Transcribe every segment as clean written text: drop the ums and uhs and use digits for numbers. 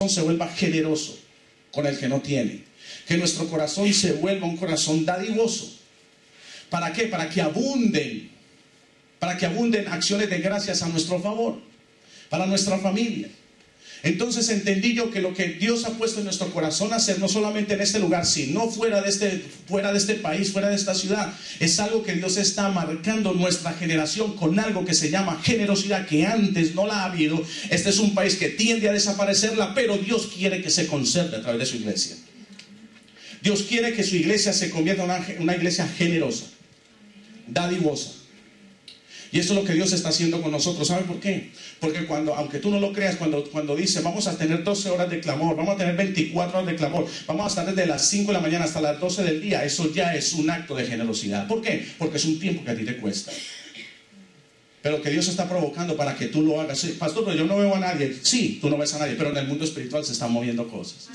se vuelva generoso con el que no tiene. Que nuestro corazón se vuelva un corazón dadivoso. ¿Para qué? Para que abunden acciones de gracias a nuestro favor, para nuestra familia. Entonces entendí yo que lo que Dios ha puesto en nuestro corazón a hacer, no solamente en este lugar, sino fuera de este país, fuera de esta ciudad, es algo que Dios está marcando nuestra generación con algo que se llama generosidad, que antes no la ha habido. Este es un país que tiende a desaparecerla, pero Dios quiere que se conserve a través de su iglesia. Dios quiere que su iglesia se convierta en una iglesia generosa, dadivosa. Y eso es lo que Dios está haciendo con nosotros. ¿Sabe por qué? Porque aunque tú no lo creas, cuando dice vamos a tener 12 horas de clamor, vamos a tener 24 horas de clamor, vamos a estar desde las 5 de la mañana hasta las 12 del día, eso ya es un acto de generosidad. ¿Por qué? Porque es un tiempo que a ti te cuesta, pero que Dios está provocando para que tú lo hagas. Sí, pastor, pero yo no veo a nadie. Sí, tú no ves a nadie, pero en el mundo espiritual se están moviendo cosas.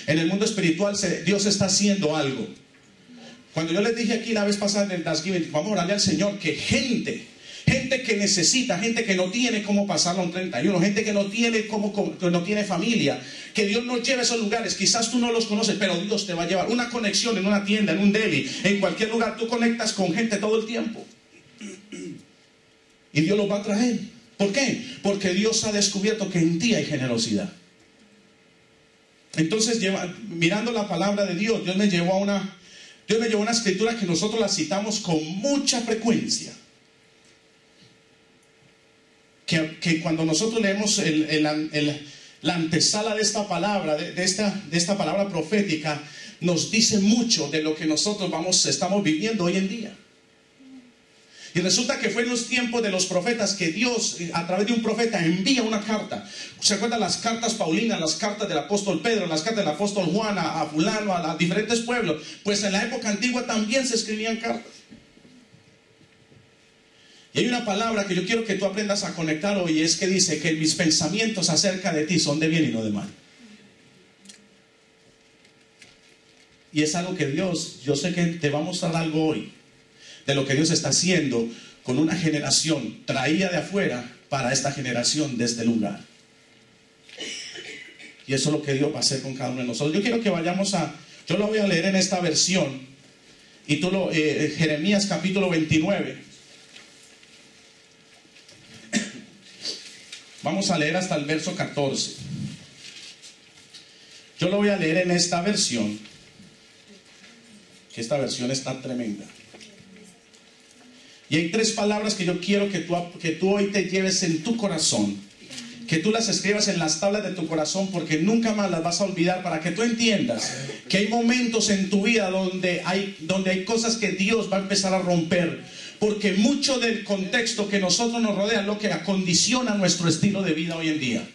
En el mundo espiritual Dios está haciendo algo. Cuando yo les dije aquí la vez pasada en el Thanksgiving, vamos a orarle al Señor, que gente que necesita, gente que no tiene cómo pasarlo un 31, gente que no tiene familia, que Dios nos lleve a esos lugares. Quizás tú no los conoces, pero Dios te va a llevar. Una conexión en una tienda, en un deli, en cualquier lugar, tú conectas con gente todo el tiempo. Y Dios los va a traer. ¿Por qué? Porque Dios ha descubierto que en ti hay generosidad. Entonces, mirando la palabra de Dios, Dios me llevó a una escritura que nosotros la citamos con mucha frecuencia. Que cuando nosotros leemos la antesala de esta palabra, de esta palabra profética, nos dice mucho de lo que nosotros estamos viviendo hoy en día. Y resulta que fue en los tiempos de los profetas que Dios, a través de un profeta, envía una carta. ¿Se acuerdan las cartas paulinas, las cartas del apóstol Pedro, las cartas del apóstol Juan a fulano, a diferentes pueblos? Pues en la época antigua también se escribían cartas. Y hay una palabra que yo quiero que tú aprendas a conectar hoy, es que dice que mis pensamientos acerca de ti son de bien y no de mal. Y es algo que Dios, yo sé que te va a mostrar algo hoy de lo que Dios está haciendo con una generación traída de afuera para esta generación de este lugar. Y eso es lo que Dios va a hacer con cada uno de nosotros. Yo quiero que vayamos yo lo voy a leer en esta versión, y Jeremías capítulo 29. Vamos a leer hasta el verso 14. Yo lo voy a leer en esta versión, que esta versión está tremenda. Y hay 3 palabras que yo quiero que tú hoy te lleves en tu corazón, que tú las escribas en las tablas de tu corazón, porque nunca más las vas a olvidar, para que tú entiendas que hay momentos en tu vida donde hay cosas que Dios va a empezar a romper, porque mucho del contexto que nosotros nos rodea es lo que acondiciona nuestro estilo de vida hoy en día.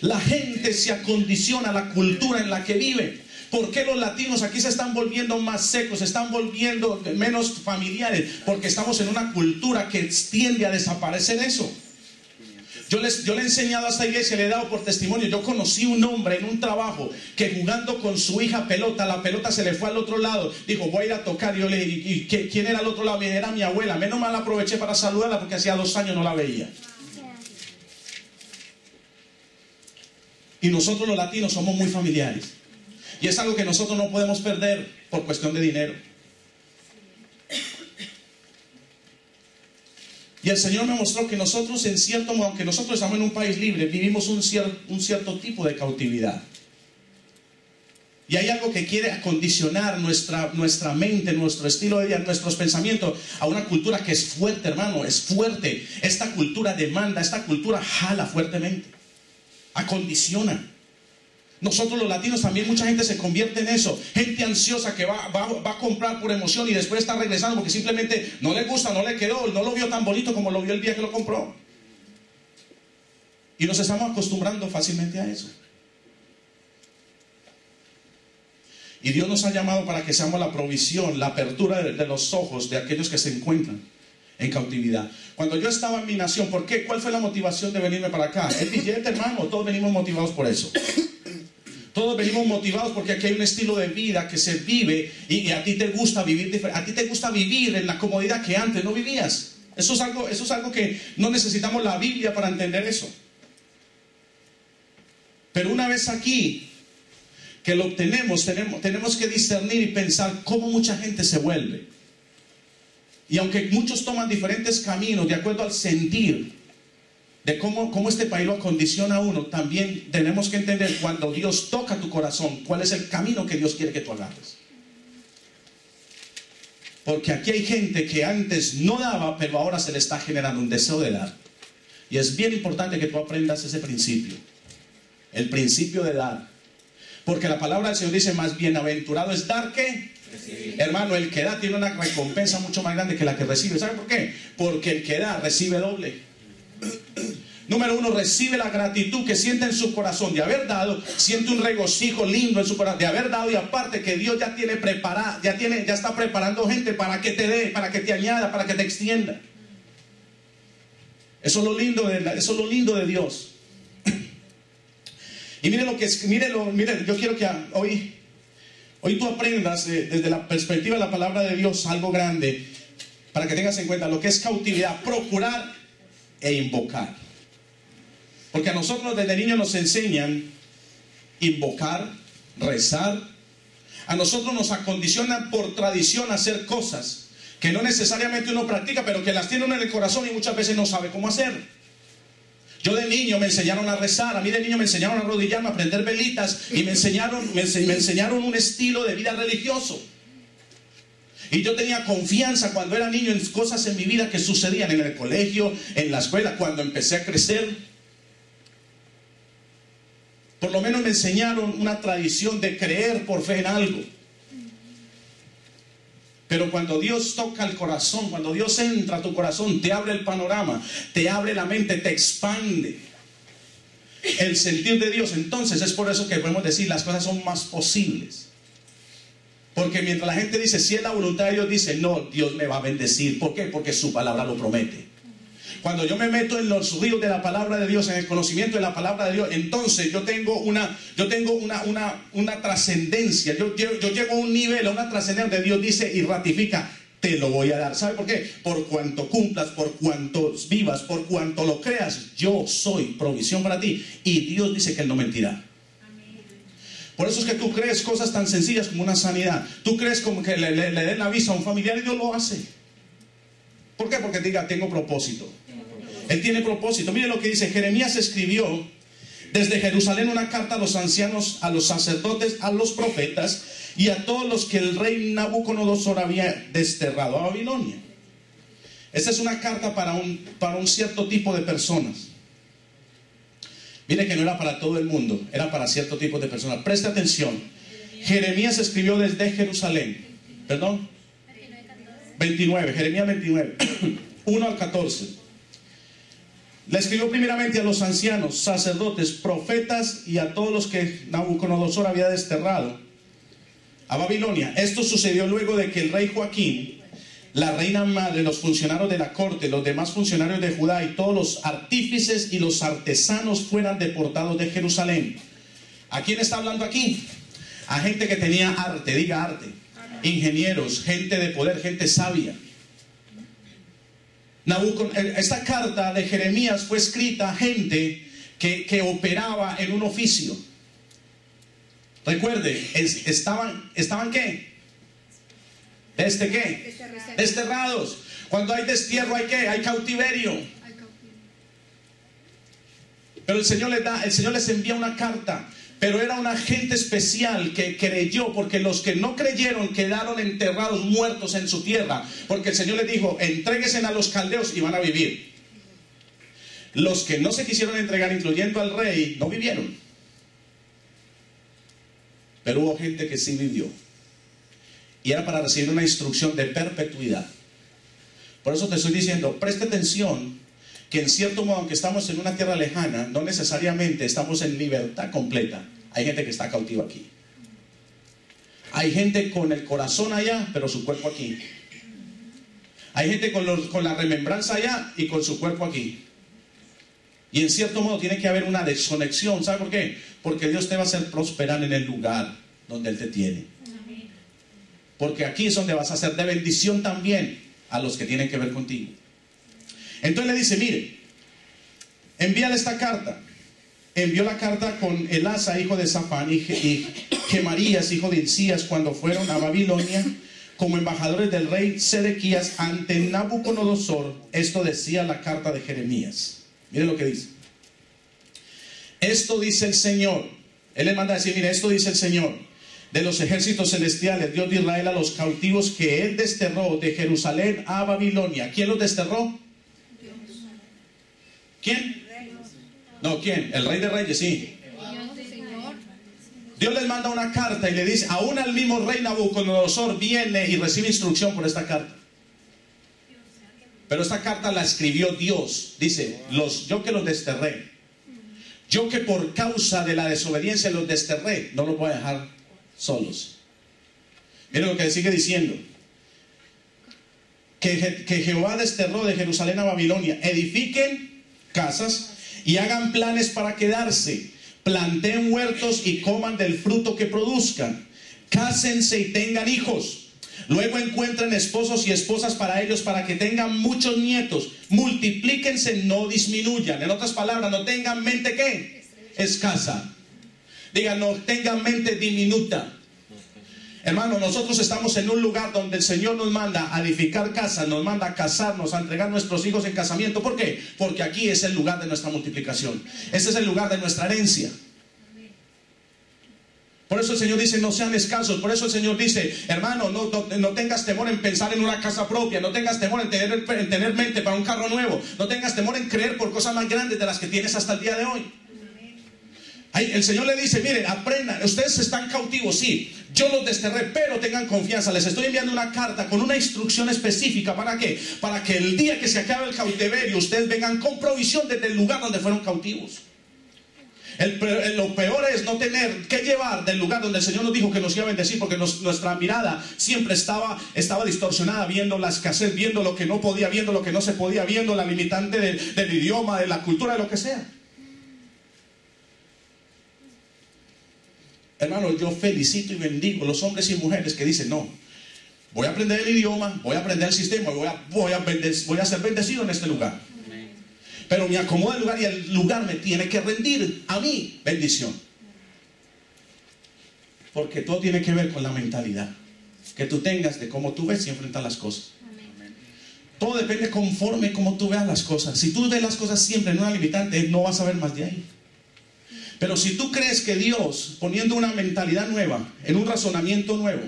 La gente se acondiciona a la cultura en la que vive. ¿Por qué los latinos aquí se están volviendo más secos, se están volviendo menos familiares? Porque estamos en una cultura que tiende a desaparecer eso. Yo le he enseñado a esta iglesia, le he dado por testimonio. Yo conocí un hombre en un trabajo que jugando con su hija pelota, la pelota se le fue al otro lado. Dijo, voy a ir a tocar. Y yo le dije, ¿quién era al otro lado? Era mi abuela. Menos mal aproveché para saludarla porque hacía 2 años no la veía. Y nosotros los latinos somos muy familiares. Y es algo que nosotros no podemos perder por cuestión de dinero. Y el Señor me mostró que nosotros, en cierto modo, aunque nosotros estamos en un país libre, vivimos un cierto tipo de cautividad. Y hay algo que quiere acondicionar nuestra mente, nuestro estilo de vida, nuestros pensamientos a una cultura que es fuerte, hermano, es fuerte. Esta cultura demanda, esta cultura jala fuertemente, acondiciona. Nosotros los latinos también, mucha gente se convierte en eso. Gente ansiosa que va a comprar por emoción y después está regresando porque simplemente no le gusta, no le quedó, no lo vio tan bonito como lo vio el día que lo compró. Y nos estamos acostumbrando fácilmente a eso. Y Dios nos ha llamado para que seamos la provisión, la apertura de los ojos de aquellos que se encuentran en cautividad. Cuando yo estaba en mi nación, ¿por qué? ¿Cuál fue la motivación de venirme para acá? El billete, hermano, todos venimos motivados por eso. Todos venimos motivados porque aquí hay un estilo de vida que se vive y a ti te gusta vivir diferente. A ti te gusta vivir en la comodidad que antes no vivías. Eso es algo que no necesitamos la Biblia para entender eso. Pero una vez aquí que lo obtenemos, tenemos que discernir y pensar cómo mucha gente se vuelve. Y aunque muchos toman diferentes caminos de acuerdo al sentir de cómo este país lo acondiciona a uno, también tenemos que entender cuando Dios toca tu corazón, cuál es el camino que Dios quiere que tú agarres. Porque aquí hay gente que antes no daba, pero ahora se le está generando un deseo de dar. Y es bien importante que tú aprendas ese principio. El principio de dar. Porque la palabra del Señor dice, más bienaventurado es dar que recibir. Hermano, el que da tiene una recompensa mucho más grande que la que recibe. ¿Sabe por qué? Porque el que da recibe doble. Número uno, recibe la gratitud que siente en su corazón de haber dado, siente un regocijo lindo en su corazón de haber dado, y aparte que Dios ya tiene preparada, ya está preparando gente para que te dé, para que te añada, para que te extienda. Eso es lo lindo de Dios. Y mire yo quiero que hoy tú aprendas desde la perspectiva de la palabra de Dios algo grande, para que tengas en cuenta lo que es cautividad, procurar e invocar. Porque a nosotros desde niños nos enseñan invocar, rezar. A nosotros nos acondicionan por tradición a hacer cosas que no necesariamente uno practica, pero que las tiene uno en el corazón y muchas veces no sabe cómo hacer. Yo de niño me enseñaron a rezar, a mí de niño me enseñaron a arrodillarme, a prender velitas, y me enseñaron un estilo de vida religioso. Y yo tenía confianza cuando era niño en cosas en mi vida que sucedían en el colegio, en la escuela, cuando empecé a crecer. Por lo menos me enseñaron una tradición de creer por fe en algo. Pero cuando Dios toca el corazón, cuando Dios entra a tu corazón, te abre el panorama, te abre la mente, te expande el sentir de Dios. Entonces es por eso que podemos decir las cosas son más posibles. Porque mientras la gente dice si es la voluntad de Dios, dice no, Dios me va a bendecir. ¿Por qué? Porque su palabra lo promete. Cuando yo me meto en los ríos de la palabra de Dios, en el conocimiento de la palabra de Dios, entonces yo tengo una trascendencia. Yo llego a un nivel, a una trascendencia donde Dios dice y ratifica, te lo voy a dar. ¿Sabe por qué? Por cuanto cumplas, por cuanto vivas, por cuanto lo creas, yo soy provisión para ti. Y Dios dice que Él no mentirá. Por eso es que tú crees cosas tan sencillas como una sanidad. Tú crees como que le den la visa a un familiar y Dios lo hace. ¿Por qué? Porque diga, tengo propósito. Él tiene propósito. Mire lo que dice. Jeremías escribió desde Jerusalén una carta a los ancianos, a los sacerdotes, a los profetas y a todos los que el rey Nabucodonosor había desterrado a Babilonia. Esta es una carta para un cierto tipo de personas. Mire que no era para todo el mundo, era para cierto tipo de personas. Preste atención. Jeremías escribió desde Jerusalén. ¿Perdón? 29, Jeremías 29, 1 al 14. Le escribió primeramente a los ancianos, sacerdotes, profetas y a todos los que Nabucodonosor había desterrado a Babilonia. Esto sucedió luego de que el rey Joaquín, la reina madre, los funcionarios de la corte, los demás funcionarios de Judá y todos los artífices y los artesanos fueran deportados de Jerusalén. ¿A quién está hablando aquí? A gente que tenía arte, diga arte. Ingenieros, gente de poder, gente sabia. Esta carta de Jeremías fue escrita a gente que operaba en un oficio. Recuerde, estaban ¿qué? ¿Qué? Desterrados. Cuando hay destierro, ¿hay qué? Hay cautiverio. Pero el Señor les envía una carta. Pero era una gente especial que creyó, porque los que no creyeron quedaron enterrados, muertos en su tierra. Porque el Señor les dijo, entréguense a los caldeos y van a vivir. Los que no se quisieron entregar, incluyendo al rey, no vivieron. Pero hubo gente que sí vivió. Y era para recibir una instrucción de perpetuidad. Por eso te estoy diciendo, preste atención, que en cierto modo, aunque estamos en una tierra lejana, no necesariamente estamos en libertad completa. Hay gente que está cautiva aquí. Hay gente con el corazón allá, pero su cuerpo aquí. Hay gente con la remembranza allá y con su cuerpo aquí. Y en cierto modo tiene que haber una desconexión. ¿Sabe por qué? Porque Dios te va a hacer prosperar en el lugar donde Él te tiene. Porque aquí es donde vas a ser de bendición también a los que tienen que ver contigo. Entonces le dice, mire, envíale esta carta. envió la carta con Elasa, hijo de Safán, y Gemarías, hijo de Hilcías, cuando fueron a Babilonia como embajadores del rey Sedequías ante Nabucodonosor. Esto decía la carta de Jeremías. Miren lo que dice. Esto dice el Señor. Él le manda a decir, mire, esto dice el Señor de los ejércitos celestiales, Dios de Israel, a los cautivos que él desterró de Jerusalén a Babilonia. ¿Quién los desterró? ¿Quién? No, ¿quién? El rey de reyes, sí. Dios les manda una carta y le dice, aún al mismo rey Nabucodonosor viene y recibe instrucción por esta carta. Pero esta carta la escribió Dios. Dice, yo que los desterré, yo que por causa de la desobediencia los desterré, no los voy a dejar solos. Miren lo que sigue diciendo. Que Jehová desterró de Jerusalén a Babilonia. Edifiquen casas y hagan planes para quedarse. Planteen huertos y coman del fruto que produzcan. Cásense y tengan hijos. Luego encuentren esposos y esposas para ellos, para que tengan muchos nietos. Multiplíquense, no disminuyan. En otras palabras, no tengan mente ¿qué? Escasa. Digan, no tengan mente diminuta. Hermano, nosotros estamos en un lugar donde el Señor nos manda a edificar casas, nos manda a casarnos, a entregar nuestros hijos en casamiento. ¿Por qué? Porque aquí es el lugar de nuestra multiplicación. Ese es el lugar de nuestra herencia. Por eso el Señor dice, no sean escasos. Por eso el Señor dice, hermano, no tengas temor en pensar en una casa propia. No tengas temor en tener mente para un carro nuevo. No tengas temor en creer por cosas más grandes de las que tienes hasta el día de hoy. El Señor le dice, miren, aprendan, ustedes están cautivos, sí, yo los desterré, pero tengan confianza, les estoy enviando una carta con una instrucción específica. ¿Para qué? Para que el día que se acabe el cautiverio, ustedes vengan con provisión desde el lugar donde fueron cautivos. Lo peor es no tener que llevar del lugar donde el Señor nos dijo que nos iba a bendecir, porque nuestra mirada siempre estaba distorsionada, viendo la escasez, viendo lo que no podía, viendo lo que no se podía, viendo la limitante del idioma, de la cultura, de lo que sea. Hermano, yo felicito y bendigo los hombres y mujeres que dicen, no, voy a aprender el idioma, voy a aprender el sistema, voy a ser bendecido en este lugar. Pero me acomoda el lugar y el lugar me tiene que rendir a mí bendición. Porque todo tiene que ver con la mentalidad que tú tengas de cómo tú ves y enfrentas las cosas. Todo depende conforme cómo tú veas las cosas. Si tú ves las cosas siempre en una limitante, no vas a ver más de ahí. Pero si tú crees que Dios, poniendo una mentalidad nueva, en un razonamiento nuevo,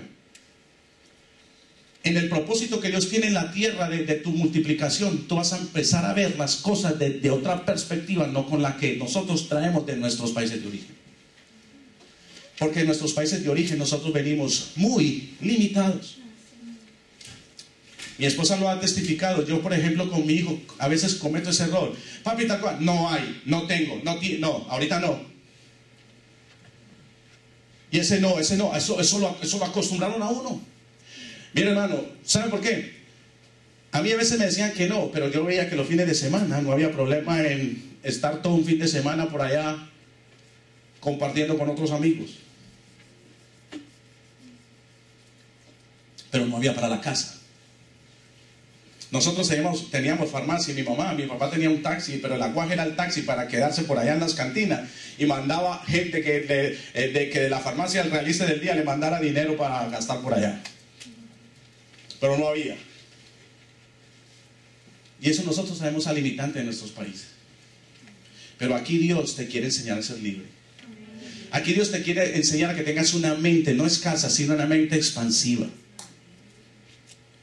en el propósito que Dios tiene en la tierra de tu multiplicación, tú vas a empezar a ver las cosas de otra perspectiva, no con la que nosotros traemos de nuestros países de origen. Porque en nuestros países de origen nosotros venimos muy limitados. Mi esposa lo ha testificado. Yo, por ejemplo, con mi hijo a veces cometo ese error. Papi, tal cual, no hay, no tengo, no, ahorita no. Y eso lo acostumbraron a uno. Mira, hermano, ¿sabe por qué? A mí a veces me decían que no, pero yo veía que los fines de semana no había problema en estar todo un fin de semana por allá compartiendo con otros amigos. Pero no había para la casa. Nosotros teníamos farmacia, mi papá tenía un taxi, pero el aguaje era el taxi para quedarse por allá en las cantinas, y mandaba gente que de la farmacia al realista del día le mandara dinero para gastar por allá. Pero no había. Y eso nosotros sabemos al limitante de nuestros países. Pero aquí Dios te quiere enseñar a ser libre. Aquí Dios te quiere enseñar a que tengas una mente no escasa, sino una mente expansiva.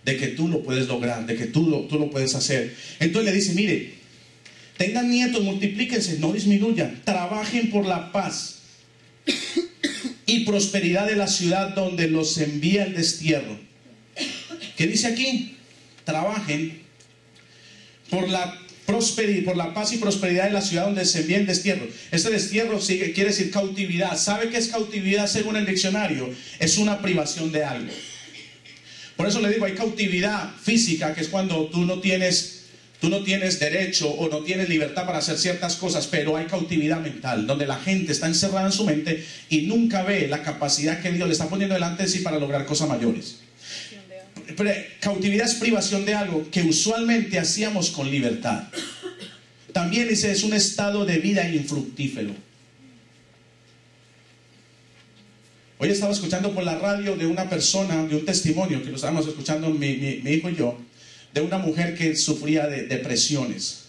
De que tú lo puedes lograr, de que tú lo puedes hacer. Entonces le dice, mire, tengan nietos, multiplíquense, no disminuyan, trabajen por la paz y prosperidad de la ciudad donde los envía el destierro. ¿Qué dice aquí? Trabajen por la paz y prosperidad de la ciudad donde se envía el destierro. Este destierro quiere decir cautividad. ¿Sabe qué es cautividad según el diccionario? Es una privación de algo. Por eso le digo, hay cautividad física, que es cuando tú no tienes derecho o no tienes libertad para hacer ciertas cosas, pero hay cautividad mental, donde la gente está encerrada en su mente y nunca ve la capacidad que Dios le está poniendo delante de sí para lograr cosas mayores. Cautividad es privación de algo que usualmente hacíamos con libertad. También dice, es un estado de vida infructífero. Hoy estaba escuchando por la radio de una persona, de un testimonio que lo estábamos escuchando mi hijo y yo, de una mujer que sufría de depresiones.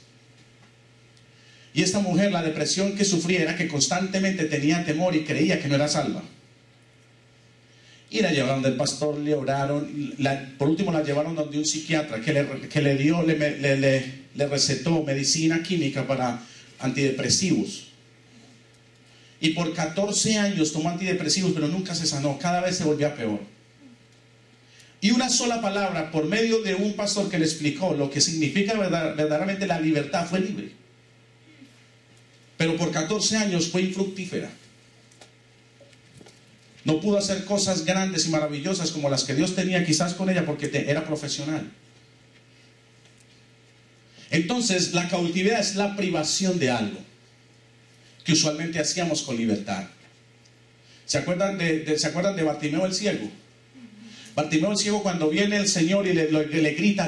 Y esta mujer, la depresión que sufría era que constantemente tenía temor y creía que no era salva. Y la llevaron del pastor, le oraron, por último la llevaron donde un psiquiatra que le recetó medicina química para antidepresivos. Y por 14 años tomó antidepresivos, pero nunca se sanó, cada vez se volvía peor. Y una sola palabra, por medio de un pastor que le explicó lo que significa verdaderamente la libertad, fue libre. Pero por 14 años fue infructífera. No pudo hacer cosas grandes y maravillosas como las que Dios tenía quizás con ella porque era profesional. Entonces, la cautividad es la privación de algo que usualmente hacíamos con libertad. ¿Se acuerdan de Bartimeo el ciego? Bartimeo el ciego, cuando viene el Señor y le grita: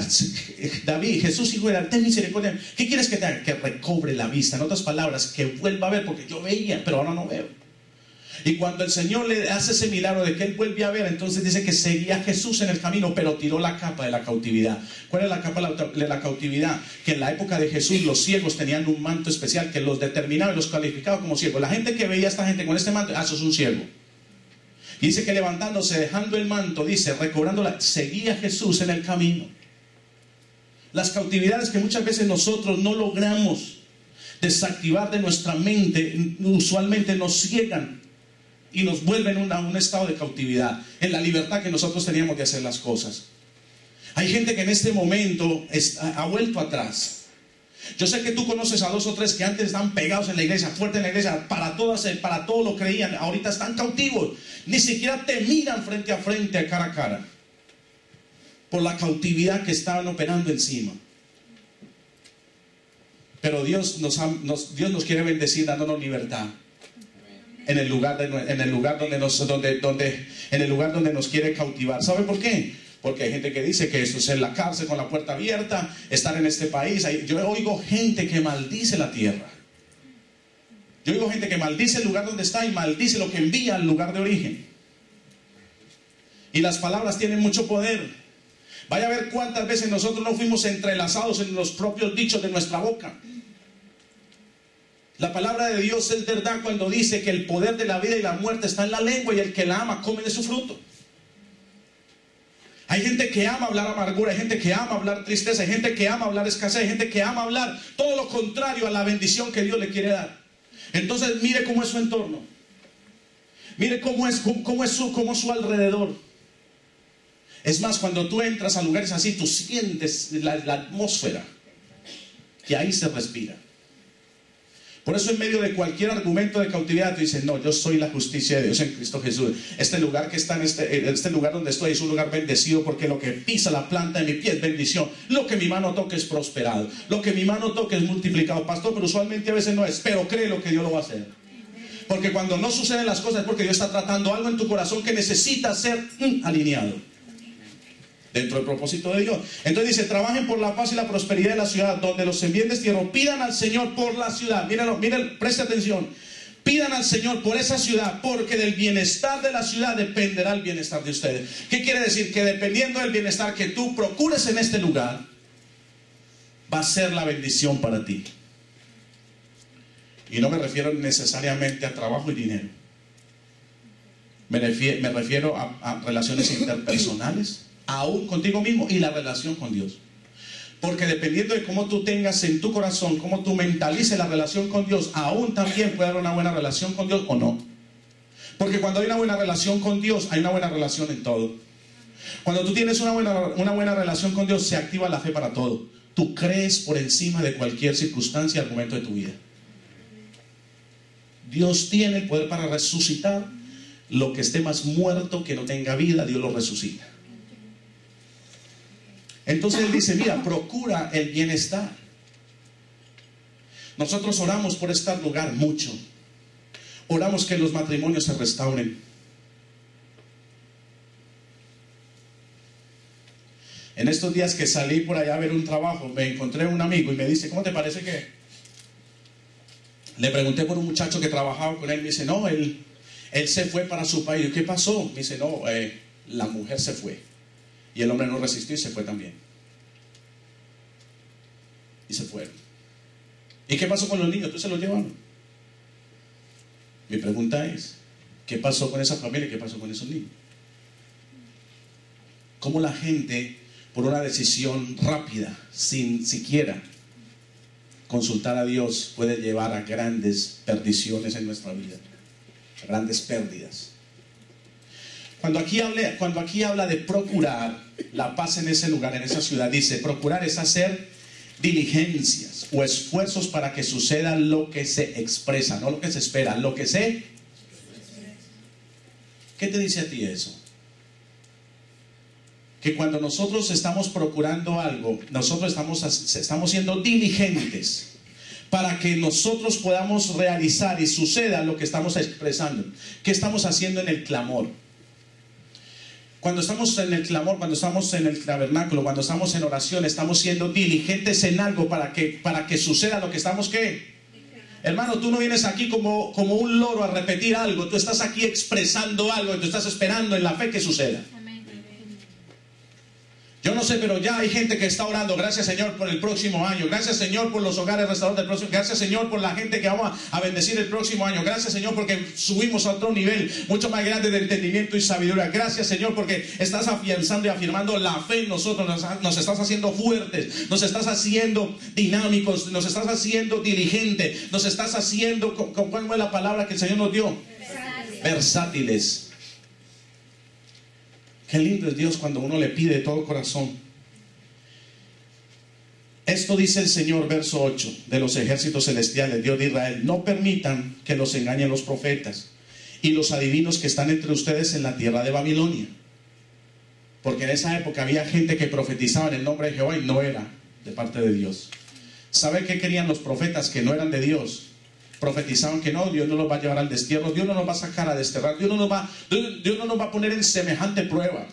David, Jesús, hijo de David, ten misericordia. ¿Qué quieres que te haga? Que recobre la vista. En otras palabras, que vuelva a ver, porque yo veía, pero ahora no veo. Y cuando el Señor le hace ese milagro de que él vuelve a ver, entonces dice que seguía a Jesús en el camino, pero tiró la capa de la cautividad. ¿Cuál es la capa de la cautividad? Que en la época de Jesús los ciegos tenían un manto especial que los determinaba y los calificaba como ciegos. La gente que veía a esta gente con este manto, eso es un ciego. Y dice que levantándose, dejando el manto, dice, recobrándola, seguía a Jesús en el camino. Las cautividades que muchas veces nosotros no logramos desactivar de nuestra mente, usualmente nos ciegan y nos vuelven a un estado de cautividad, en la libertad que nosotros teníamos de hacer las cosas. Hay gente que en este momento ha vuelto atrás. Yo sé que tú conoces a 2 o 3 que antes estaban pegados en la iglesia, fuerte en la iglesia, para todo lo creían, ahorita están cautivos, ni siquiera te miran frente a frente, cara a cara, por la cautividad que estaban operando encima. Pero Dios nos quiere bendecir dándonos libertad. En el lugar donde nos quiere cautivar. ¿Sabe por qué? Porque hay gente que dice que eso es en la cárcel con la puerta abierta, estar en este país. Yo oigo gente que maldice la tierra. Yo oigo gente que maldice el lugar donde está y maldice lo que envía al lugar de origen. Y las palabras tienen mucho poder. Vaya a ver cuántas veces nosotros no fuimos entrelazados en los propios dichos de nuestra boca. La palabra de Dios es verdad cuando dice que el poder de la vida y la muerte está en la lengua y el que la ama come de su fruto. Hay gente que ama hablar amargura, hay gente que ama hablar tristeza, hay gente que ama hablar escasez, hay gente que ama hablar todo lo contrario a la bendición que Dios le quiere dar. Entonces mire cómo es su entorno, mire cómo es su alrededor. Es más, cuando tú entras a lugares así, tú sientes la atmósfera que ahí se respira. Por eso en medio de cualquier argumento de cautividad tú dices: no, yo soy la justicia de Dios en Cristo Jesús. Este lugar que está este lugar donde estoy es un lugar bendecido, porque lo que pisa la planta de mi pie es bendición. Lo que mi mano toque es prosperado. Lo que mi mano toque es multiplicado. Pastor, pero usualmente a veces no es. Pero cree lo que Dios lo va a hacer. Porque cuando no suceden las cosas es porque Dios está tratando algo en tu corazón que necesita ser alineado dentro del propósito de Dios. Entonces dice: trabajen por la paz y la prosperidad de la ciudad donde los envíen destierro. Pidan al Señor por la ciudad. Miren, preste atención. Pidan al Señor por esa ciudad, porque del bienestar de la ciudad dependerá el bienestar de ustedes. ¿Qué quiere decir? Que dependiendo del bienestar que tú procures en este lugar, va a ser la bendición para ti. Y no me refiero necesariamente a trabajo y dinero. Me refiero a relaciones interpersonales, aún contigo mismo, y la relación con Dios. Porque dependiendo de cómo tú tengas en tu corazón, cómo tú mentalices la relación con Dios, aún también puede haber una buena relación con Dios o no. Porque cuando hay una buena relación con Dios, hay una buena relación en todo. Cuando tú tienes una buena relación con Dios, se activa la fe para todo. Tú crees por encima de cualquier circunstancia y argumento de tu vida. Dios tiene el poder para resucitar. Lo que esté más muerto, que no tenga vida, Dios lo resucita. Entonces Él dice: mira, procura el bienestar. Nosotros oramos por este lugar mucho. Oramos que los matrimonios se restauren. En estos días que salí por allá a ver un trabajo, me encontré un amigo y me dice: ¿cómo te parece que? Le pregunté por un muchacho que trabajaba con él. Me dice: no, él Él se fue para su país. ¿Qué pasó? Me dice, no, la mujer se fue. Y el hombre no resistió y se fue también. Y se fueron. ¿Y qué pasó con los niños? ¿Tú se los llevaron? Mi pregunta es, ¿qué pasó con esa familia y qué pasó con esos niños? ¿Cómo la gente, por una decisión rápida, sin siquiera consultar a Dios, puede llevar a grandes perdiciones en nuestra vida, a grandes pérdidas? Cuando aquí habla de procurar la paz en ese lugar, en esa ciudad, dice, procurar es hacer diligencias o esfuerzos para que suceda lo que se expresa, no lo que se espera, lo que se... ¿Qué te dice a ti eso? Que cuando nosotros estamos procurando algo, nosotros estamos siendo diligentes para que nosotros podamos realizar y suceda lo que estamos expresando. ¿Qué estamos haciendo en el clamor? Cuando estamos en el clamor, cuando estamos en el tabernáculo, cuando estamos en oración, estamos siendo diligentes en algo para que suceda lo que estamos, ¿qué? Hermano, tú no vienes aquí como un loro a repetir algo. Tú estás aquí expresando algo y tú estás esperando en la fe que suceda. Yo no sé, pero ya hay gente que está orando. Gracias, Señor, por el próximo año. Gracias, Señor, por los hogares restaurados del próximo. Gracias, Señor, por la gente que vamos a bendecir el próximo año. Gracias, Señor, porque subimos a otro nivel mucho más grande de entendimiento y sabiduría. Gracias, Señor, porque estás afianzando y afirmando la fe en nosotros. Nos estás haciendo fuertes, nos estás haciendo dinámicos, nos estás haciendo diligentes, nos estás haciendo, ¿cuál fue la palabra que el Señor nos dio? Versátiles. Qué lindo es Dios cuando uno le pide de todo corazón. Esto dice el Señor, verso 8, de los ejércitos celestiales, Dios de Israel: no permitan que los engañen los profetas y los adivinos que están entre ustedes en la tierra de Babilonia. Porque en esa época había gente que profetizaba en el nombre de Jehová y no era de parte de Dios. ¿Sabe qué querían los profetas que no eran de Dios? Profetizaban que no, Dios no los va a llevar al destierro, Dios no nos va a sacar a desterrar, Dios no nos va a poner en semejante prueba.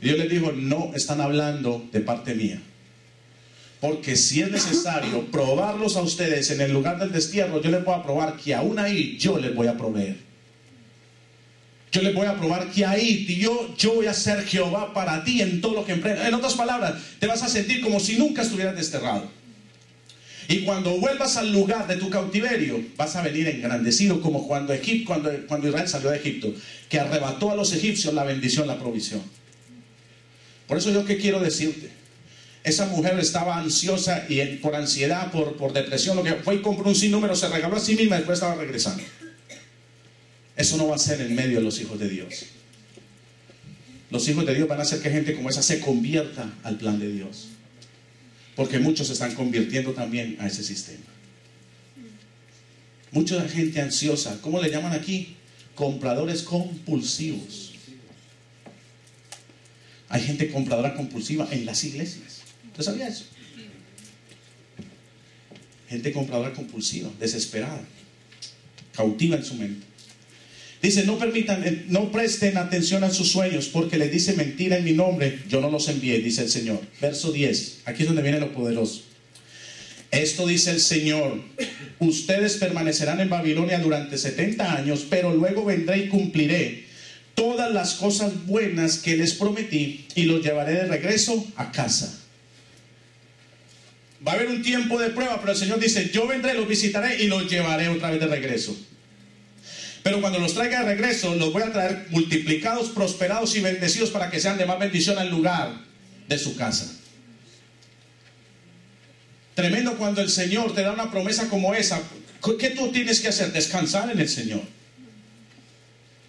Y Dios les dijo: no están hablando de parte mía, porque si es necesario probarlos a ustedes en el lugar del destierro, yo les voy a probar que aún ahí yo les voy a proveer. Yo les voy a probar que ahí yo voy a ser Jehová para ti en todo lo que emprendas. En otras palabras, te vas a sentir como si nunca estuvieras desterrado. Y cuando vuelvas al lugar de tu cautiverio, vas a venir engrandecido, como cuando Israel salió de Egipto, que arrebató a los egipcios la bendición, la provisión. Por eso yo, ¿qué quiero decirte? Esa mujer estaba ansiosa y por ansiedad, por depresión, lo que fue, y compró un sinnúmero, se regaló a sí misma y después estaba regresando. Eso no va a ser en medio de los hijos de Dios. Los hijos de Dios van a hacer que gente como esa se convierta al plan de Dios. Porque muchos se están convirtiendo también a ese sistema. Mucha gente ansiosa. ¿Cómo le llaman aquí? Compradores compulsivos. Hay gente compradora compulsiva en las iglesias. ¿Usted sabía eso? Gente compradora compulsiva, desesperada, cautiva en su mente. Dice: no presten atención a sus sueños, porque les dice mentira en mi nombre, yo no los envié, dice el Señor. Verso 10, aquí es donde viene lo poderoso. Esto dice el Señor: ustedes permanecerán en Babilonia durante 70 años, pero luego vendré y cumpliré todas las cosas buenas que les prometí y los llevaré de regreso a casa. Va a haber un tiempo de prueba, pero el Señor dice: yo vendré, los visitaré y los llevaré otra vez de regreso. Pero cuando los traiga de regreso, los voy a traer multiplicados, prosperados y bendecidos, para que sean de más bendición al lugar de su casa. Tremendo cuando el Señor te da una promesa como esa. ¿Qué tú tienes que hacer? Descansar en el Señor.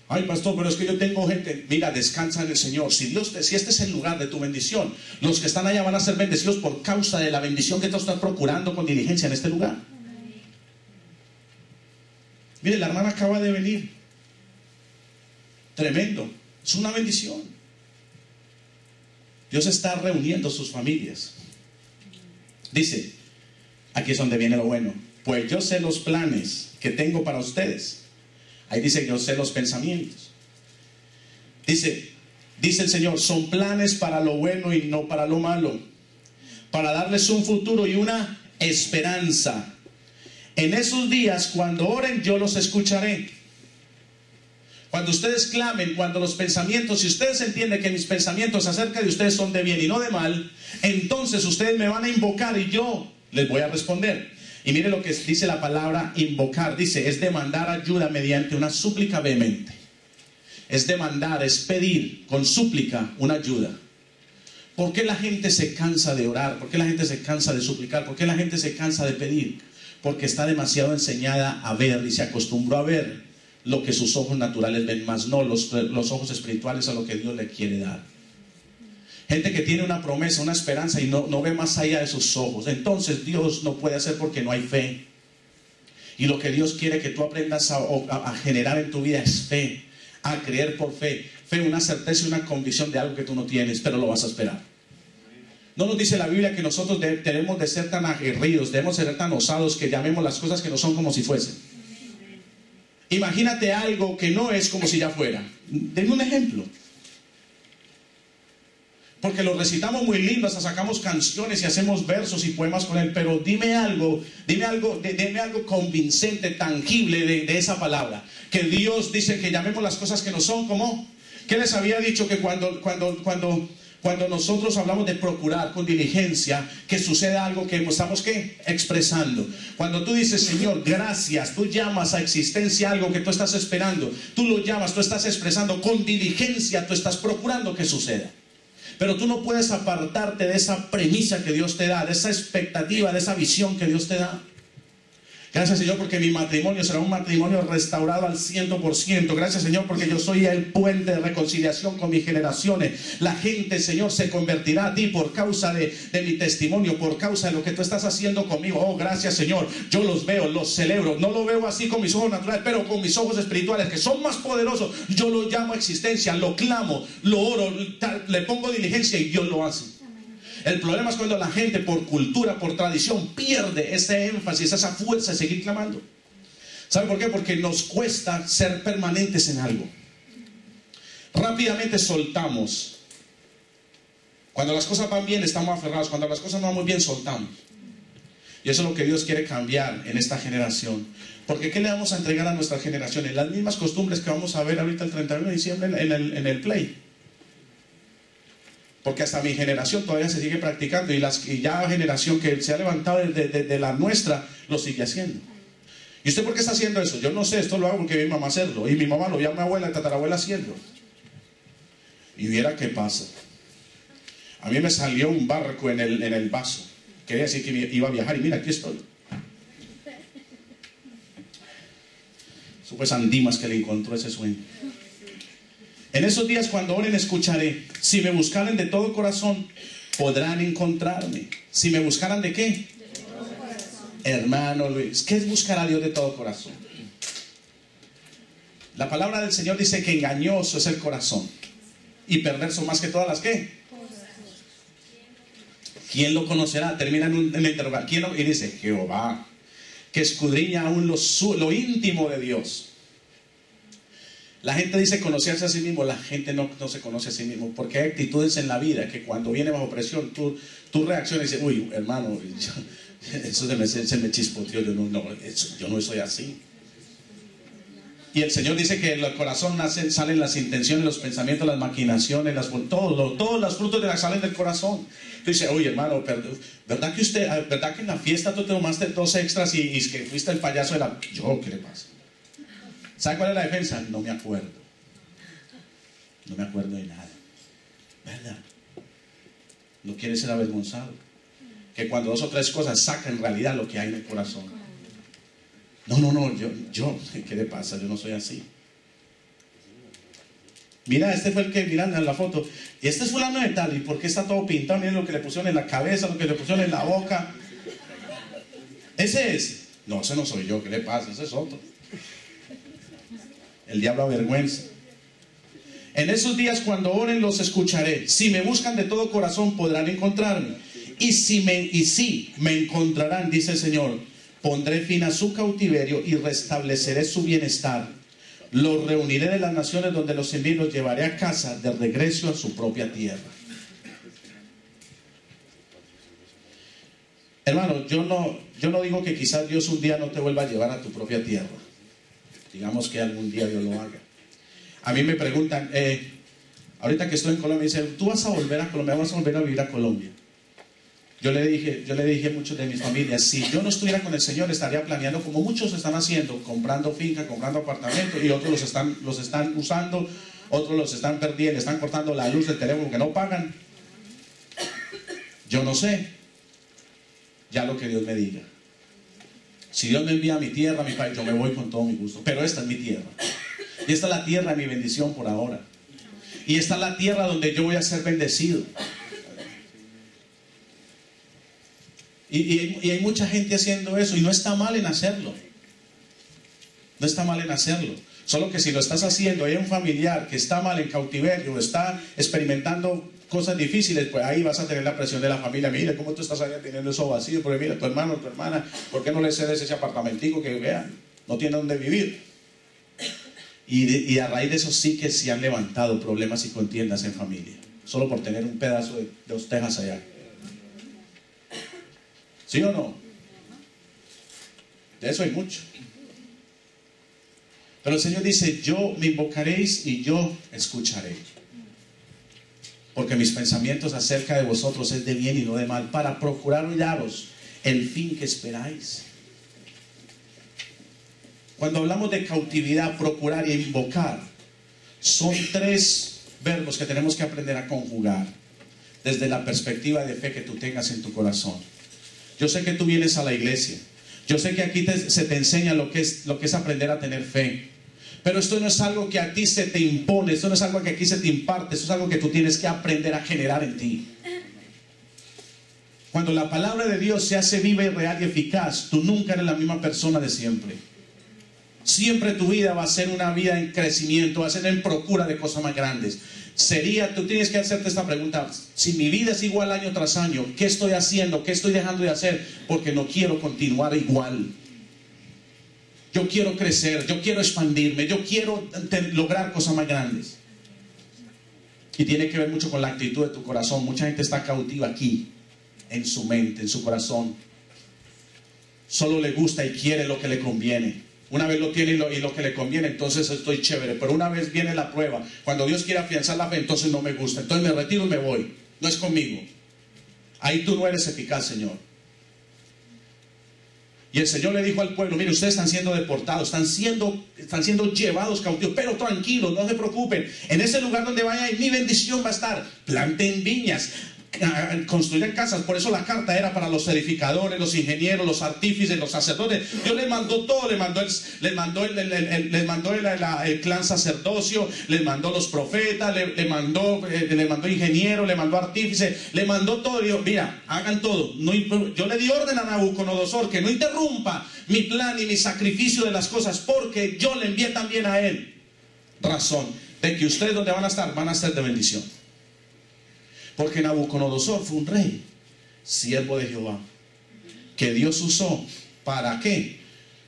Ay, pastor, pero es que yo tengo gente. Mira, descansa en el Señor. Si este es el lugar de tu bendición, los que están allá van a ser bendecidos por causa de la bendición que tú estás procurando con diligencia en este lugar. Mire, la hermana acaba de venir. Tremendo. Es una bendición. Dios está reuniendo sus familias. Dice, aquí es donde viene lo bueno: pues yo sé los planes que tengo para ustedes. Ahí dice: yo sé los pensamientos. Dice el Señor: son planes para lo bueno y no para lo malo, para darles un futuro y una esperanza. En esos días, cuando oren, yo los escucharé. Cuando ustedes clamen, cuando los pensamientos, si ustedes entienden que mis pensamientos acerca de ustedes son de bien y no de mal, entonces ustedes me van a invocar y yo les voy a responder. Y mire lo que dice la palabra invocar. Dice, es demandar ayuda mediante una súplica vehemente. Es demandar, es pedir con súplica una ayuda. ¿Por qué la gente se cansa de orar? ¿Por qué la gente se cansa de suplicar? ¿Por qué la gente se cansa de pedir? Porque está demasiado enseñada a ver y se acostumbró a ver lo que sus ojos naturales ven, más no los ojos espirituales a lo que Dios le quiere dar. Gente que tiene una promesa, una esperanza y no ve más allá de sus ojos. Entonces Dios no puede hacer porque no hay fe. Y lo que Dios quiere que tú aprendas a generar en tu vida es fe, a creer por fe. Fe, una certeza y una convicción de algo que tú no tienes, pero lo vas a esperar. No nos dice la Biblia que nosotros debemos de ser tan aguerridos, debemos de ser tan osados que llamemos las cosas que no son como si fuesen. Imagínate algo que no es como si ya fuera. Denme un ejemplo. Porque lo recitamos muy lindo, hasta sacamos canciones y hacemos versos y poemas con él, pero dime algo convincente, tangible de esa palabra. Que Dios dice que llamemos las cosas que no son como. ¿Qué les había dicho? Que cuando nosotros hablamos de procurar con diligencia, que suceda algo que estamos ¿qué? Expresando. Cuando tú dices, Señor, gracias, tú llamas a existencia algo que tú estás esperando, tú lo llamas, tú estás expresando con diligencia, tú estás procurando que suceda. Pero tú no puedes apartarte de esa premisa que Dios te da, de esa expectativa, de esa visión que Dios te da. Gracias, Señor, porque mi matrimonio será un matrimonio restaurado al 100%. Gracias, Señor, porque yo soy el puente de reconciliación con mis generaciones. La gente, Señor, se convertirá a ti por causa de mi testimonio, por causa de lo que tú estás haciendo conmigo. Oh, gracias, Señor. Yo los veo, los celebro. No lo veo así con mis ojos naturales, pero con mis ojos espirituales, que son más poderosos. Yo lo llamo a existencia, lo clamo, lo oro, le pongo diligencia y Dios lo hace. El problema es cuando la gente por cultura, por tradición, pierde ese énfasis, esa fuerza de seguir clamando. ¿Sabe por qué? Porque nos cuesta ser permanentes en algo. Rápidamente soltamos. Cuando las cosas van bien estamos aferrados, cuando las cosas no van muy bien soltamos. Y eso es lo que Dios quiere cambiar en esta generación. Porque ¿qué le vamos a entregar a nuestras generaciones? Las mismas costumbres que vamos a ver ahorita el 31 de diciembre en el Play. Porque hasta mi generación todavía se sigue practicando y ya la generación que se ha levantado de la nuestra lo sigue haciendo. ¿Y usted por qué está haciendo eso? Yo no sé, esto lo hago porque vi a mi mamá hacerlo y mi mamá lo vio a mi abuela y tatarabuela haciendo. Y viera qué pasa. A mí me salió un barco en el vaso. Quería decir que iba a viajar y mira, aquí estoy. Eso fue San Dimas que le encontró ese sueño. En esos días cuando oren escucharé. Si me buscaren de todo corazón, podrán encontrarme. Si me buscaran ¿de qué? De todo corazón. Hermano Luis, ¿qué es buscar a Dios de todo corazón? La palabra del Señor dice que engañoso es el corazón y perverso más que todas las ¿qué? ¿Quién lo conocerá? Termina en una interrogación. Y dice Jehová, que escudriña aún lo íntimo de Dios. La gente dice conocerse a sí mismo, la gente no se conoce a sí mismo, porque hay actitudes en la vida que cuando viene bajo presión, tú reaccionas y dices, uy, hermano, eso se me chispoteó, yo no soy así. Y el Señor dice que del corazón salen las intenciones, los pensamientos, las maquinaciones, todos los frutos de la salen del corazón. Tú dices, oye hermano, ¿verdad que en la fiesta tú te tomaste 2 extras y que fuiste el payaso de la... Yo, ¿qué le pasa? ¿Sabe cuál es la defensa? No me acuerdo. No me acuerdo de nada. ¿Verdad? No quiere ser avergonzado. Que cuando 2 o 3 cosas saca en realidad lo que hay en el corazón. No, yo, ¿qué le pasa? Yo no soy así. Mira, este fue el que, mirando en la foto. Y este es fulano de tal. ¿Y por qué está todo pintado? Miren lo que le pusieron en la cabeza, lo que le pusieron en la boca. Ese es. No, ese no soy yo. ¿Qué le pasa? Ese es otro. El diablo avergüenza. En esos días cuando oren los escucharé. Si me buscan de todo corazón podrán encontrarme. Y si me encontrarán, dice el Señor, pondré fin a su cautiverio y restableceré su bienestar. Los reuniré de las naciones donde los envié y los llevaré a casa de regreso a su propia tierra. Hermano, yo no digo que quizás Dios un día no te vuelva a llevar a tu propia tierra. Digamos que algún día Dios lo haga. A mí me preguntan, ahorita que estoy en Colombia, dicen, ¿tú vas a volver a Colombia? ¿Vas a volver a vivir a Colombia? Yo le dije a muchos de mis familias, si yo no estuviera con el Señor, estaría planeando como muchos están haciendo, comprando finca, comprando apartamentos, y otros los están usando, otros los están perdiendo, están cortando la luz del teléfono que no pagan. Yo no sé, ya lo que Dios me diga. Si Dios me envía a mi tierra, a mi país, yo me voy con todo mi gusto, pero esta es mi tierra. Y esta es la tierra de mi bendición por ahora. Y esta es la tierra donde yo voy a ser bendecido. Y hay mucha gente haciendo eso, y no está mal en hacerlo. No está mal en hacerlo. Solo que si lo estás haciendo, hay un familiar que está mal en cautiverio, está experimentando cosas difíciles, pues ahí vas a tener la presión de la familia. Mira, ¿cómo tú estás allá teniendo eso vacío? Porque mira, tu hermano, tu hermana, ¿por qué no le cedes ese apartamentico que vean? No tiene dónde vivir. Y a raíz de eso sí que se han levantado problemas y contiendas en familia, solo por tener un pedazo de 2 tejas allá. ¿Sí o no? De eso hay mucho. Pero el Señor dice, yo me invocaréis y yo escucharé. Porque mis pensamientos acerca de vosotros es de bien y no de mal, para procurar hallaros el fin que esperáis. Cuando hablamos de cautividad, procurar y invocar, son 3 verbos que tenemos que aprender a conjugar desde la perspectiva de fe que tú tengas en tu corazón. Yo sé que tú vienes a la iglesia. Yo sé que aquí se te enseña lo que es aprender a tener fe. Pero esto no es algo que a ti se te impone, esto no es algo que aquí se te imparte, esto es algo que tú tienes que aprender a generar en ti. Cuando la palabra de Dios se hace viva y real y eficaz, tú nunca eres la misma persona de siempre. Siempre tu vida va a ser una vida en crecimiento, va a ser en procura de cosas más grandes. Tú tienes que hacerte esta pregunta: si mi vida es igual año tras año, ¿qué estoy haciendo? ¿Qué estoy dejando de hacer? Porque no quiero continuar igual. Yo quiero crecer, yo quiero expandirme, yo quiero lograr cosas más grandes. Y tiene que ver mucho con la actitud de tu corazón. Mucha gente está cautiva aquí, en su mente, en su corazón. Solo le gusta y quiere lo que le conviene. Una vez lo tiene y lo que le conviene, entonces estoy chévere. Pero una vez viene la prueba, cuando Dios quiere afianzar la fe, entonces no me gusta. Entonces me retiro y me voy. No es conmigo. Ahí tú no eres eficaz, Señor. Y el Señor le dijo al pueblo: mire, ustedes están siendo deportados, están siendo llevados cautivos, pero tranquilos, no se preocupen. En ese lugar donde vayan, mi bendición va a estar. Planten viñas, construyan casas. Por eso la carta era para los edificadores, los ingenieros, los artífices, los sacerdotes. Dios les mandó todo, les mandó el clan sacerdocio, les mandó los profetas, le mandó ingenieros, le mandó artífices, le mandó todo. Y dijo: mira, hagan todo. Yo le di orden a Nabucodonosor que no interrumpa mi plan y mi sacrificio de las cosas, porque yo le envié también a él razón de que ustedes donde van a ser de bendición. Porque Nabucodonosor fue un rey, siervo de Jehová, que Dios usó. ¿Para qué?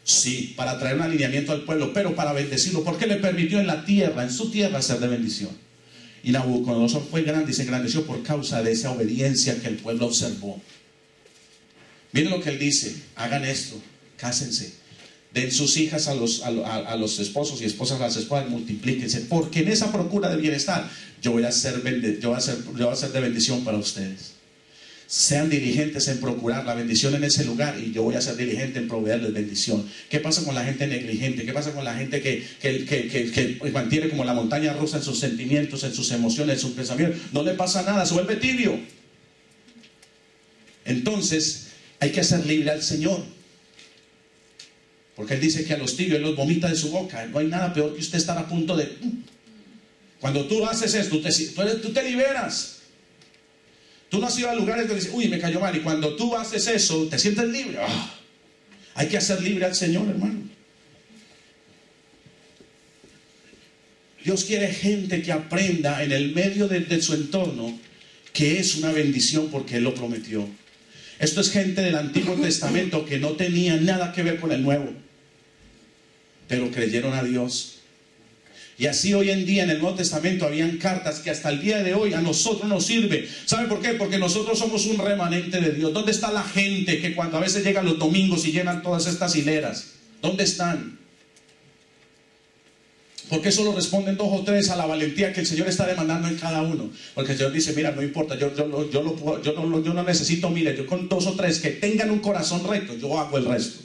Sí, para traer un alineamiento al pueblo, pero para bendecirlo, porque le permitió en su tierra ser de bendición. Y Nabucodonosor fue grande y se engrandeció por causa de esa obediencia que el pueblo observó. Miren lo que él dice: hagan esto, cásense, den sus hijas a los esposos y esposas a las esposas, multiplíquense, porque en esa procura de bienestar yo voy a ser de bendición para ustedes. Sean diligentes en procurar la bendición en ese lugar, y yo voy a ser diligente en proveerles bendición. ¿Qué pasa con la gente negligente? ¿Qué pasa con la gente que mantiene como la montaña rusa en sus sentimientos, en sus emociones, en sus pensamientos? No le pasa nada, se vuelve tibio. Entonces hay que hacer libre al Señor, porque Él dice que a los tibios Él los vomita de su boca. No hay nada peor que usted estar a punto de... Cuando tú haces esto, tú te liberas. Tú no has ido a lugares donde dices: uy, me cayó mal. Y cuando tú haces eso, te sientes libre. Hay que hacer libre al Señor, hermano. Dios quiere gente que aprenda en el medio de su entorno que es una bendición, porque Él lo prometió. Esto es gente del Antiguo Testamento que no tenía nada que ver con el Nuevo, pero creyeron a Dios. Y así hoy en día en el Nuevo Testamento habían cartas que hasta el día de hoy a nosotros nos sirve. ¿Sabe por qué? Porque nosotros somos un remanente de Dios. ¿Dónde está la gente que cuando a veces llegan los domingos y llenan todas estas hileras? ¿Dónde están? ¿Por qué solo responden 2 o 3 a la valentía que el Señor está demandando en cada uno? Porque el Señor dice, mira, no importa, yo no necesito miles, yo con 2 o 3 que tengan un corazón recto, yo hago el resto.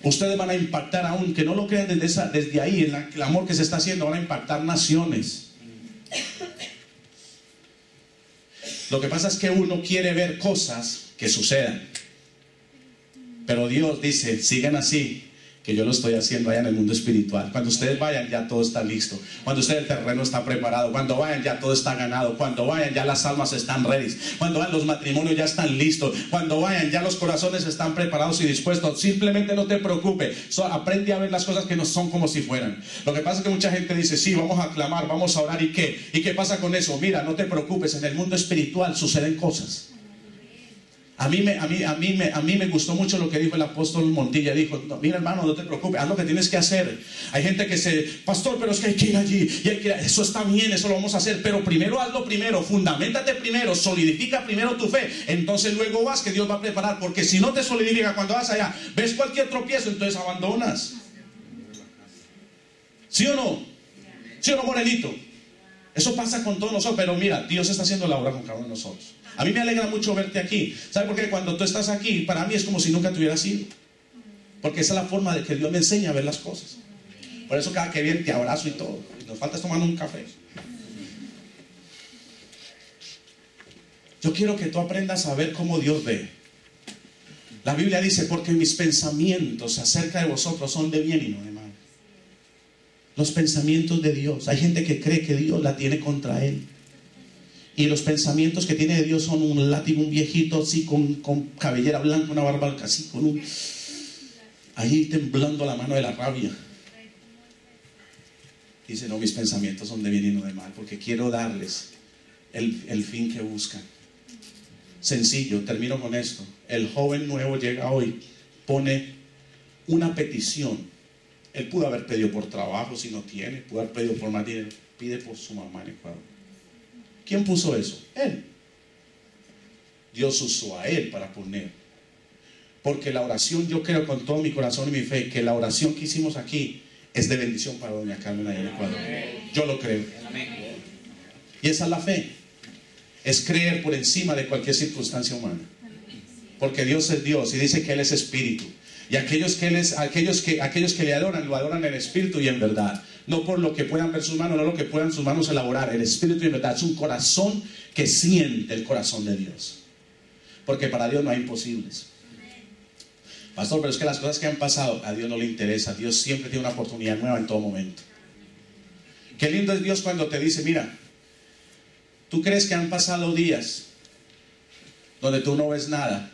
Ustedes van a impactar aún, que no lo crean desde ahí, en el amor que se está haciendo, van a impactar naciones. Lo que pasa es que uno quiere ver cosas que sucedan. Pero Dios dice, sigan así, que yo lo estoy haciendo allá en el mundo espiritual. Cuando ustedes vayan, ya todo está listo. Cuando ustedes, el terreno está preparado. Cuando vayan, ya todo está ganado. Cuando vayan, ya las almas están ready. Cuando vayan, los matrimonios ya están listos. Cuando vayan, ya los corazones están preparados y dispuestos. Simplemente no te preocupes. Aprende a ver las cosas que no son como si fueran. Lo que pasa es que mucha gente dice, sí, vamos a clamar, vamos a orar, ¿y qué? ¿Y qué pasa con eso? Mira, no te preocupes. En el mundo espiritual suceden cosas. A mí me gustó mucho lo que dijo el apóstol Montilla. Dijo, no, mira hermano, no te preocupes, haz lo que tienes que hacer. Hay gente que pastor, pero es que hay que ir allí y hay que ir, eso está bien, eso lo vamos a hacer, pero primero hazlo primero, fundamentate primero, solidifica primero tu fe, entonces luego vas, que Dios va a preparar, porque si no te solidifica cuando vas allá, ves cualquier tropiezo, entonces abandonas. ¿Sí o no? ¿Sí o no, Morenito? Eso pasa con todos nosotros, pero mira, Dios está haciendo la obra con cada uno de nosotros. A mí me alegra mucho verte aquí. ¿Sabe por qué? Cuando tú estás aquí, para mí es como si nunca te hubieras ido. Porque esa es la forma de que Dios me enseña a ver las cosas. Por eso cada que viene te abrazo y todo. Nos falta tomando un café. Yo quiero que tú aprendas a ver cómo Dios ve. La Biblia dice, porque mis pensamientos acerca de vosotros son de bien y no de mal. Los pensamientos de Dios. Hay gente que cree que Dios la tiene contra él. Y los pensamientos que tiene de Dios son un látigo, un viejito así con cabellera blanca, una barba así, con ahí temblando la mano de la rabia. Dice, no, mis pensamientos son de bien y no de mal, porque quiero darles el fin que buscan. Sencillo, termino con esto. El joven nuevo llega hoy, pone una petición. Él pudo haber pedido por trabajo si no tiene, pudo haber pedido por más dinero, pide por su mamá en Ecuador. ¿Quién puso eso? Él. Dios usó a él para poner. Porque la oración, yo creo con todo mi corazón y mi fe, que la oración que hicimos aquí es de bendición para doña Carmen allá en Ecuador. Yo lo creo. Y esa es la fe. Es creer por encima de cualquier circunstancia humana. Porque Dios es Dios y dice que Él es espíritu. Y aquellos que le adoran, lo adoran en espíritu y en verdad. No por lo que puedan ver sus manos, no lo que puedan sus manos elaborar. El espíritu y en verdad es un corazón que siente el corazón de Dios. Porque para Dios no hay imposibles. Pastor, pero es que las cosas que han pasado a Dios no le interesa. Dios siempre tiene una oportunidad nueva en todo momento. Qué lindo es Dios cuando te dice, mira, tú crees que han pasado días donde tú no ves nada,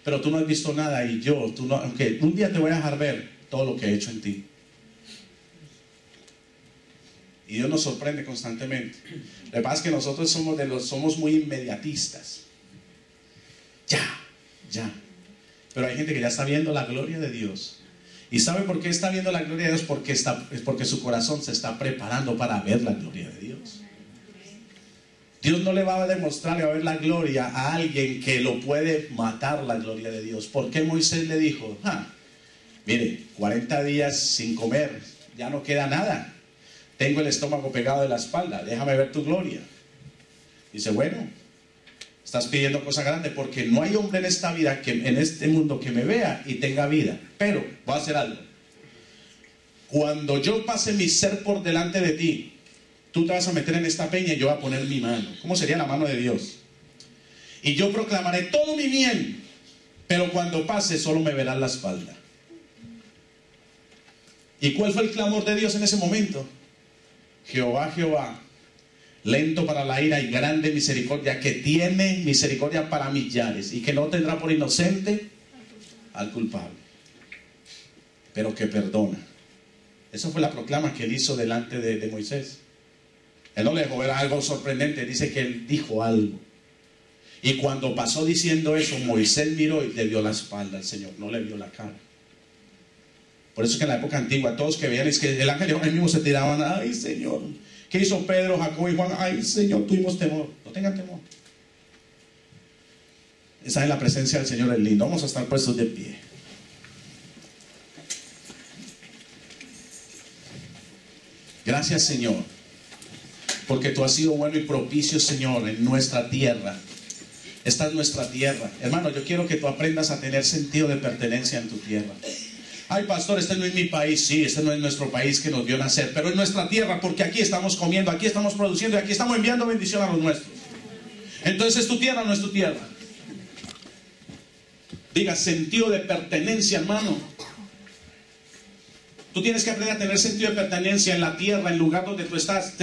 pero tú no has visto nada y aunque un día te voy a dejar ver todo lo que he hecho en ti. Y Dios nos sorprende constantemente. Lo que pasa es que nosotros somos muy inmediatistas. Ya. Pero hay gente que ya está viendo la gloria de Dios. ¿Y sabe por qué está viendo la gloria de Dios? Porque su corazón se está preparando para ver la gloria de Dios. Dios no le va a demostrar y va a ver la gloria a alguien que lo puede matar la gloria de Dios. ¿Por qué Moisés le dijo? Mire, 40 días sin comer, ya no queda nada. Tengo el estómago pegado de la espalda, déjame ver tu gloria. Dice, bueno, estás pidiendo cosas grandes porque no hay hombre en esta vida, en este mundo que me vea y tenga vida. Pero voy a hacer algo. Cuando yo pase mi ser por delante de ti, tú te vas a meter en esta peña y yo voy a poner mi mano. ¿Cómo sería la mano de Dios? Y yo proclamaré todo mi bien, pero cuando pase solo me verás la espalda. ¿Y cuál fue el clamor de Dios en ese momento? Jehová, Jehová, lento para la ira y grande misericordia, que tiene misericordia para millares y que no tendrá por inocente al culpable, pero que perdona. Eso fue la proclama que él hizo delante de Moisés. Él no le dejó ver algo sorprendente, dice que él dijo algo. Y cuando pasó diciendo eso, Moisés miró y le dio la espalda al Señor, no le vio la cara. Por eso es que en la época antigua, todos que veían, es que el ángel ahí mismo se tiraban, ay Señor. ¿Qué hizo Pedro, Jacob y Juan? Ay Señor, tuvimos temor. No tengan temor. Esa es la presencia del Señor, es lindo. Vamos a estar puestos de pie. Gracias, Señor, porque tú has sido bueno y propicio, Señor, en nuestra tierra. Esta es nuestra tierra. Hermano, yo quiero que tú aprendas a tener sentido de pertenencia en tu tierra. Ay, pastor, este no es mi país. Sí, este no es nuestro país que nos vio nacer, pero es nuestra tierra, porque aquí estamos comiendo, aquí estamos produciendo y aquí estamos enviando bendición a los nuestros. Entonces, ¿es tu tierra o no es tu tierra? Diga, sentido de pertenencia, hermano. Tú tienes que aprender a tener sentido de pertenencia en la tierra, en el lugar donde tú estás.